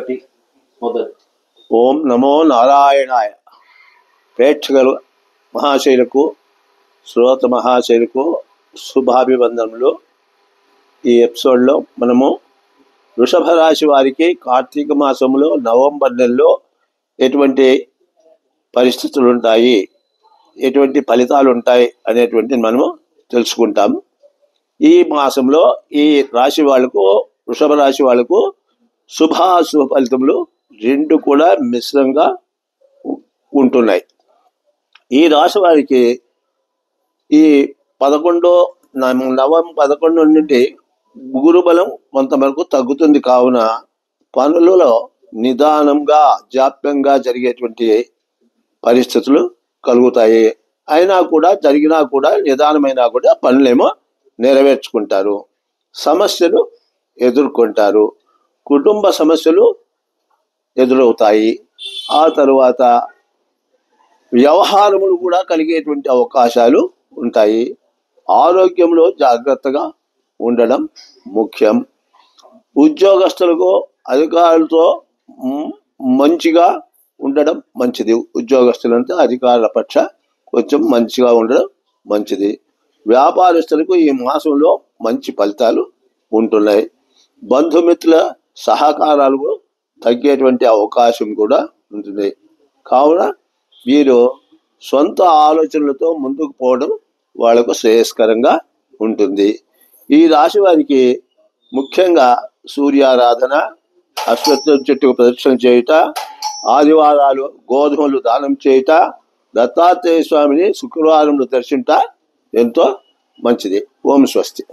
ఒకటి మొదలు. ఓం నమో నారాయణాయ. ప్రేక్షకులు మహాశైలకు, శ్రోత మహాశైలకు శుభాభివందనములు. ఈ ఎపిసోడ్లో మనము వృషభ రాశి వారికి కార్తీక మాసంలో నవంబర్ నెలలో ఎటువంటి పరిస్థితులు ఉంటాయి, ఎటువంటి ఫలితాలు ఉంటాయి అనేటువంటిది మనము తెలుసుకుంటాము. ఈ మాసంలో ఈ రాశి వాళ్ళకు, వృషభ రాశి వాళ్ళకు శుభాశుభ ఫలితములు రెండు కూడా మిశ్రంగా ఉంటున్నాయి. ఈ రాశి వారికి ఈ 11 నుండి గురుబలం కొంతవరకు తగ్గుతుంది. కావున పనులలో నిదానంగా, జాప్యంగా జరిగేటువంటి పరిస్థితులు కలుగుతాయి. జరిగినా కూడా నిదానమైనా కూడా పనులేమో నెరవేర్చుకుంటారు. సమస్యలు ఎదుర్కొంటారు. కుటుంబ సమస్యలు ఎదురవుతాయి. ఆ తరువాత వ్యవహారములు కూడా కలిగేటువంటి అవకాశాలు ఉంటాయి. ఆరోగ్యంలో జాగ్రత్తగా ఉండడం ముఖ్యం. ఉద్యోగస్తులకు అధికారులతో మంచిగా ఉండడం మంచిది. ఉద్యోగస్తులంతా అధికారుల పక్ష కొంచెం మంచిగా ఉండడం మంచిది. వ్యాపారస్తులకు ఈ మాసంలో మంచి ఫలితాలు ఉంటున్నాయి. బంధుమిత్రుల సహకారాలు తగ్గేటువంటి అవకాశం కూడా ఉంటుంది. కావున వీరు సొంత ఆలోచనలతో ముందుకు పోవడం వాళ్లకు శ్రేయస్కరంగా ఉంటుంది. ఈ రాశి వారికి ముఖ్యంగా సూర్యారాధన, అశ్వత్థ చెట్టుకు ప్రదక్షిణ చేయుట, ఆదివారాలు గోధుమలు దానం చేయుట, దత్తాత్రేయ స్వామిని శుక్రవారంలో దర్శించుట ఎంతో మంచిది. ఓం స్వస్తి.